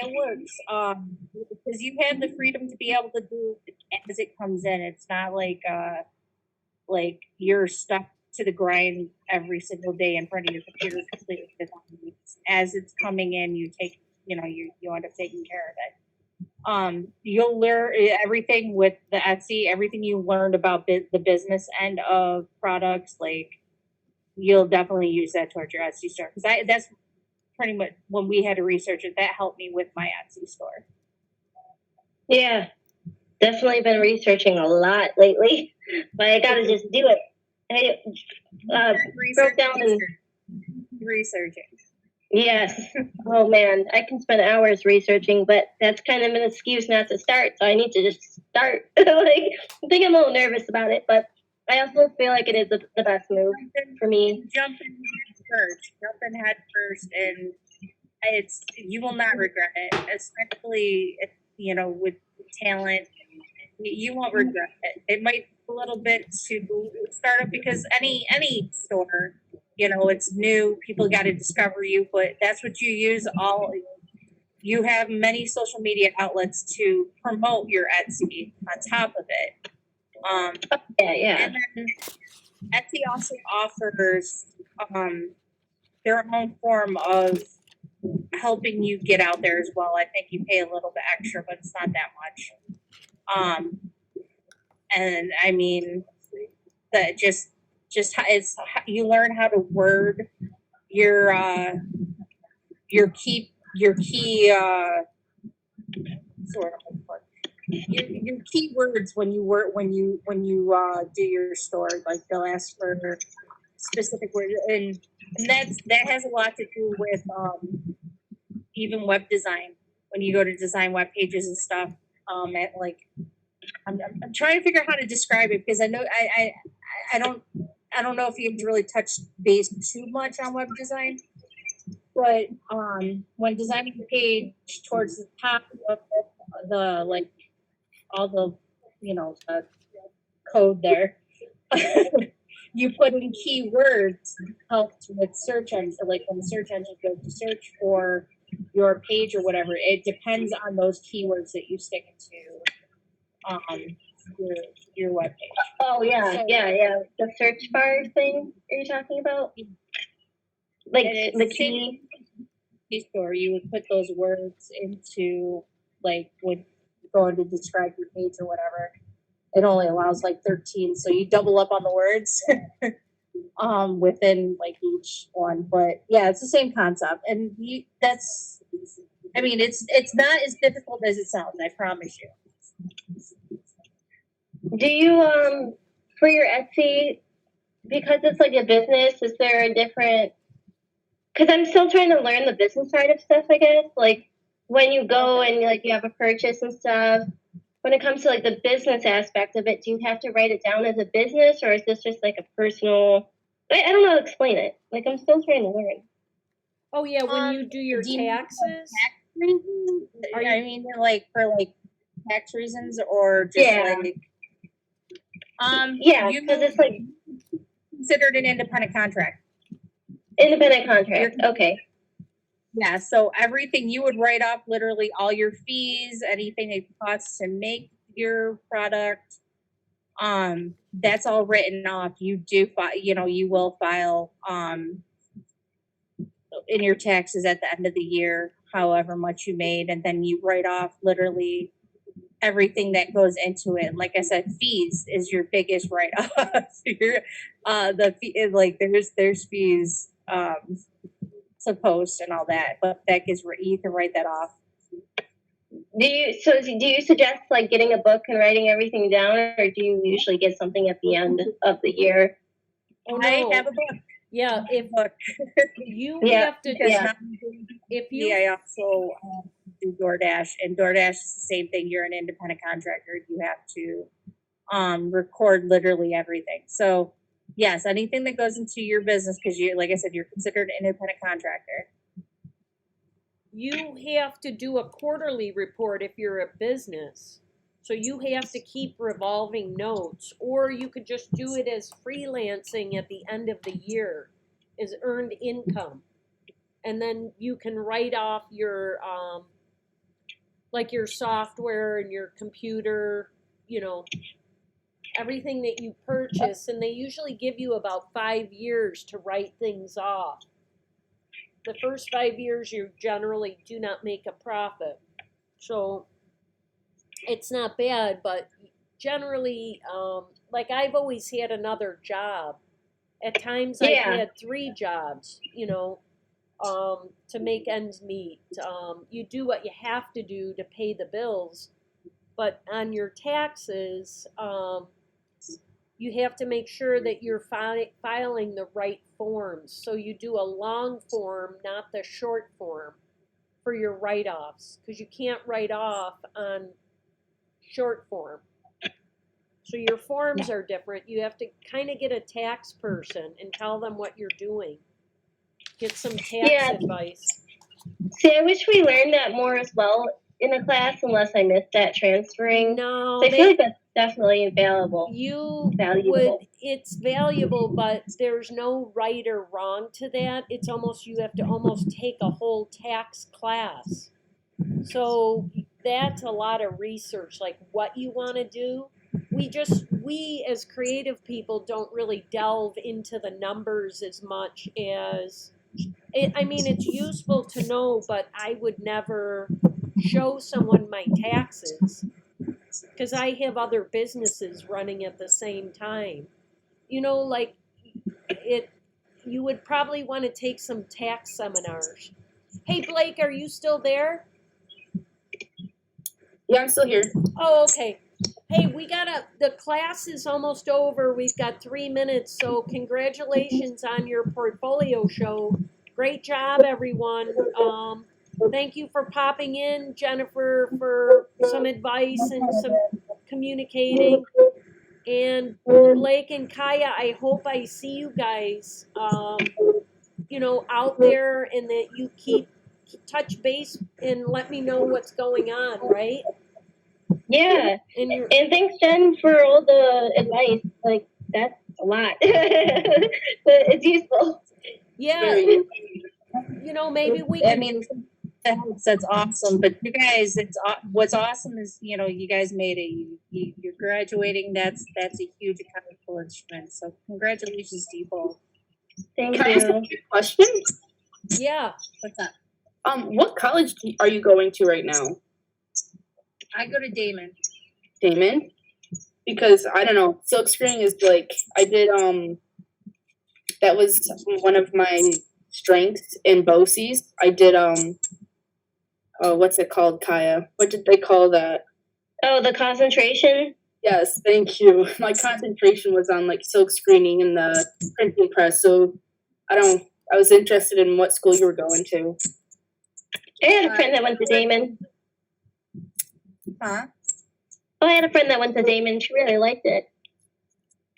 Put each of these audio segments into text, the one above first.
it works. Because you have the freedom to be able to do it as it comes in. It's not like you're stuck to the grind every single day in front of your computer completely without needs. As it's coming in, you take, you end up taking care of it. You'll learn everything with the Etsy, everything you learned about the business end of products, like you'll definitely use that towards your Etsy store. Because that's pretty much when we had to research it, that helped me with my Etsy store. Yeah, definitely been researching a lot lately, but I gotta just do it. I broke down and researching. yes. Oh man, I can spend hours researching, but that's kind of an excuse not to start. So I need to just start. Like I think I'm a little nervous about it, but I also feel like it is the best move for me. Jump in head first, and you will not regret it, especially if, with talent. You won't regret it. It might be a little bit to start up because any store, it's new. People got to discover you, but that's what you use. You have many social media outlets to promote your Etsy on top of it. Yeah. And then Etsy also offers their own form of helping you get out there as well. I think you pay a little bit extra, but it's not that much. And I mean that just it's you learn how to word your key sort of your keywords when you do your store. Like they'll ask for specific words, and that has a lot to do with even web design. When you go to design web pages and stuff, at like I'm trying to figure out how to describe it because I know I don't know if you've really touched base too much on web design, but when designing the page towards the top of the like all the the code there, you put in keywords helped with search engines. Like when the search engine goes to search for your page or whatever, it depends on those keywords that you stick into your web page. Oh yeah, so, yeah. The search bar thing are you talking about? Like the key store, you would put those words into like when going to describe your page or whatever. It only allows like 13, so you double up on the words within like each one. But yeah, it's the same concept, and it's not as difficult as it sounds. I promise you. Do you for your Etsy, because it's like a business, is there a different? Because I'm still trying to learn the business side of stuff. I guess like when you go and like you have a purchase and stuff. When it comes to like the business aspect of it, do you have to write it down as a business, or is this just like a personal? I don't know how to explain it. Like I'm still trying to learn. Oh yeah, when you do your taxes. I mean, like for like tax reasons, or just like yeah, because it's like considered an independent contract. Independent contract. Okay. Yeah, so everything you would write off, literally all your fees, anything it costs to make your product, that's all written off. You do you will file in your taxes at the end of the year, however much you made, and then you write off literally everything that goes into it. Like I said, fees is your biggest write off. The fee, like there's fees to post and all that, but that gets you can write that off. Do you suggest like getting a book and writing everything down, or do you usually get something at the end of the year? Oh no. I have a book. Yeah, if you have to, if you, I also do DoorDash, and DoorDash is the same thing. You're an independent contractor. You have to record literally everything. So yes, anything that goes into your business, because like I said, you're considered an independent contractor. You have to do a quarterly report if you're a business. So you have to keep revolving notes, or you could just do it as freelancing at the end of the year as earned income. And then you can write off your like your software and your computer, you know, everything that you purchase, and they usually give you about 5 years to write things off. The first 5 years, you generally do not make a profit. So it's not bad, but generally, like I've always had another job. At times, I've Yeah. had 3 jobs, you know, to make ends meet. You do what you have to do to pay the bills, but on your taxes, you have to make sure that you're filing the right forms. So you do a long form, not the short form, for your write-offs, because you can't write off on short form. So your forms are different. You have to kind of get a tax person and tell them what you're doing. Get some tax Yeah. advice. See, I wish we learned that more as well in a class, unless I missed that transferring. No, So I feel like that's definitely valuable. you Valuable. would, it's valuable, but there's no right or wrong to that. It's almost, you have to almost take a whole tax class. So that's a lot of research, like what you want to do. We as creative people don't really delve into the numbers as much as I mean, it's useful to know, but I would never show someone my taxes because I have other businesses running at the same time. You know, like it, you would probably want to take some tax seminars. Hey, Blake, are you still there? Yeah, I'm still here. Oh, okay. Hey, the class is almost over. We've got 3 minutes, so congratulations on your portfolio show. Great job, everyone. Thank you for popping in, Jennifer, for some advice and some communicating. And Blake and Kaya, I hope I see you guys, you know, out there, and that you keep touch base and let me know what's going on, right? Yeah. And you're, And thanks, Jen, for all the advice. Like, that's a lot. But it's useful. yeah, Very. you know, maybe we I could, mean, that's awesome. But you guys, what's awesome is you guys made it. You're graduating. That's a huge accomplishment. So congratulations to you both. Thank Can I ask a you. quick question? yeah. What's up? What college are you going to right now, I go to Damon. Damon? Because I don't know, silk screening is like I did. That was one of my strengths in BOCES. I did. Oh, what's it called, Kaya? What did they call that? Oh, the concentration? Yes, thank you. My concentration was on like silk screening and the printing press. So I was interested in what school you were going to. I had a friend that went to Damon. Huh? Oh, I had a friend that went to Damon. She really liked it.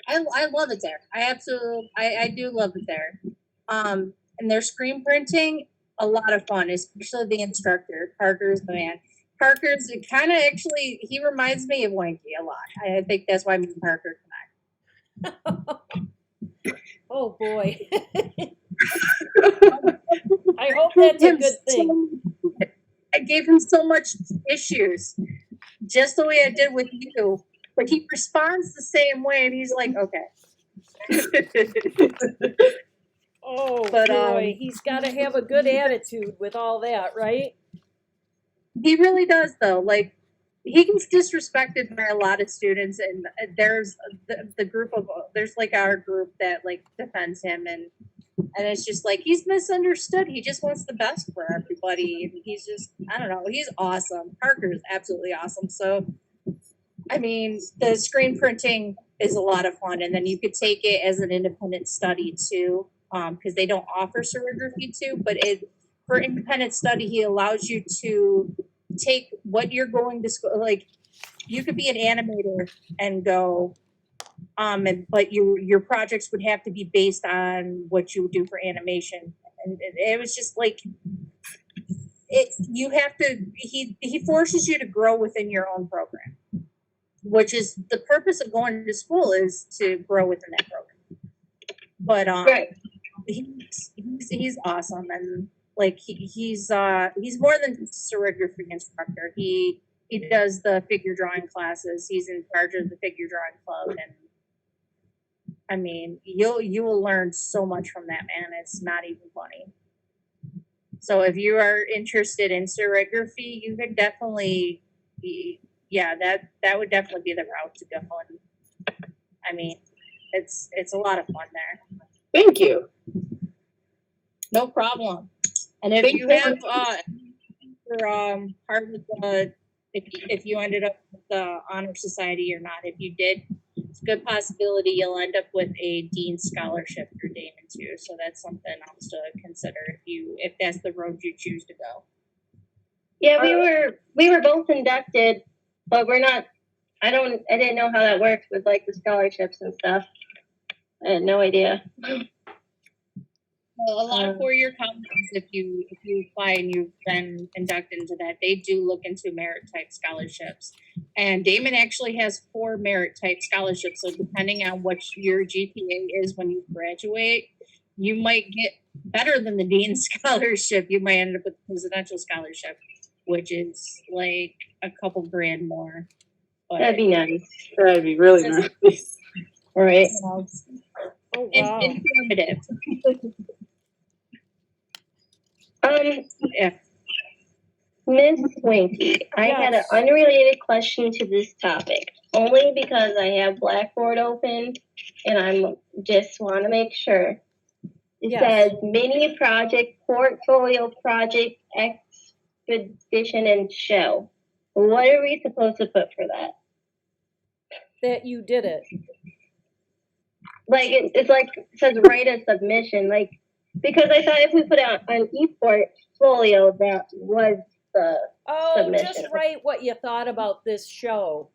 I love it there. I do love it there. And their screen printing, a lot of fun, especially the instructor. Parker's the man. Parker's kind of actually, he reminds me of Wanky a lot. I think that's why me and Parker connect. Oh boy. I hope that's a good thing. I gave him so much issues, just the way I did with you. But he responds the same way, and he's like, okay. Oh But, boy, he's got to have a good attitude with all that, right? He really does, though. Like, he gets disrespected by a lot of students, and there's the group of, there's like our group that like defends him, and it's just like he's misunderstood. He just wants the best for everybody, and he's just, I don't know, he's awesome. Parker's absolutely awesome. So, I mean, the screen printing is a lot of fun, and then you could take it as an independent study too, because they don't offer serography too, but for independent study, he allows you to take what you're going to school. Like, you could be an animator and go, but your projects would have to be based on what you would do for animation, and it was just like you have to. He forces you to grow within your own program, which is the purpose of going to school, is to grow within that program. But Right. he's awesome, and Like he's more than just a calligraphy instructor. He does the figure drawing classes. He's in charge of the figure drawing club, and I mean, you will learn so much from that man. It's not even funny. So if you are interested in serigraphy, you could definitely yeah, that would definitely be the route to go. And I mean, it's a lot of fun there. Thank you. No problem. And if Thank you you. have for part of the if you ended up with the honor society or not, if you did, it's a good possibility you'll end up with a dean scholarship through Damon too. So that's something else to consider if that's the road you choose to go. Yeah, we were both inducted, but we're not. I didn't know how that works with like the scholarships and stuff. I had no idea. Well, a lot of four-year colleges, if you apply and you've been inducted into that, they do look into merit type scholarships. And Damon actually has 4 merit type scholarships. So depending on what your GPA is when you graduate, you might get better than the dean scholarship. You might end up with the presidential scholarship, which is like a couple grand more. But, That'd be nice, That'd be really nice. right? you know, Oh, wow. informative. Yeah. Miss Winky, I had an Yes. unrelated question to this topic, only because I have Blackboard open and I'm just want to make sure. It Yes. says mini project, portfolio project, expedition, and show. What are we supposed to put for that? That you did it. Like it's like it says write a submission, like because I thought if we put out an e-portfolio, that was the Oh, submission. just write what you thought about this show.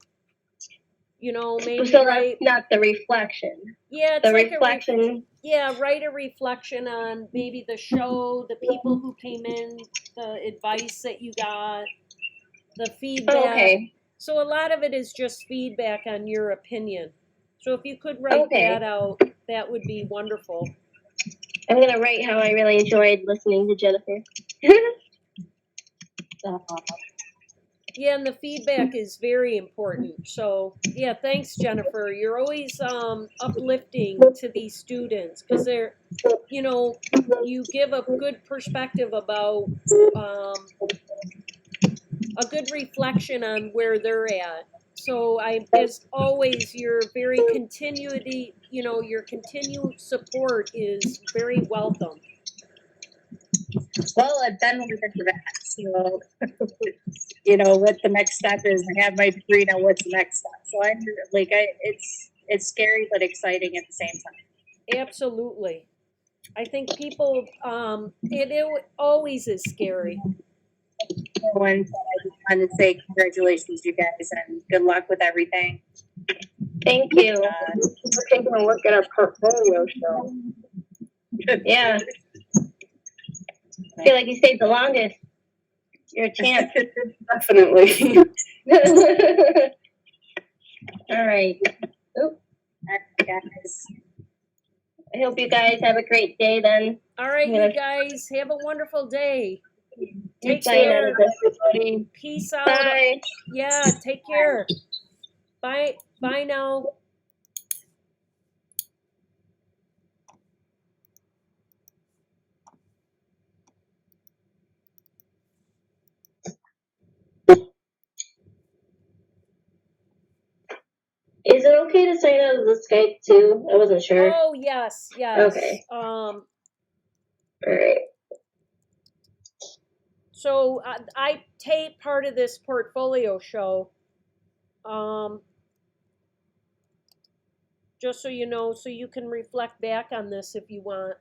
You know, maybe So write. that's not the reflection. Yeah, it's The like reflection. write a reflection on maybe the show, the people who came in, the advice that you got, the feedback. Oh, okay. So a lot of it is just feedback on your opinion. So if you could write Okay. that out, that would be wonderful. I'm gonna write how I really enjoyed listening to Jennifer. Yeah, and the feedback is very important. So yeah, thanks, Jennifer. You're always uplifting to these students because they're, you know, you give a good perspective about a good reflection on where they're at. So as always, your very continuity, you know, your continued support is very welcome. Well, I've been working for that. So, you know, what the next step is. I have my degree now. What's the next step? So it's scary but exciting at the same time. Absolutely. I think people, it always is scary. And I just wanted to say congratulations, you guys, and good luck with everything. Thank you. We're taking a look at our portfolio show. Yeah. I feel like you stayed the longest. You're a champ. Definitely. All right. Guys. I hope you guys have a great day then. All right, Yeah. you guys, have a wonderful day. Take Sign out care. of this, everybody. Peace out. Bye. Yeah, take care. Bye. Bye now. Is it okay to sign out of the Skype too? I wasn't sure. Oh, yes, yes. Okay. Um, All right. so I tape part of this portfolio show. Just so you know, so you can reflect back on this if you want.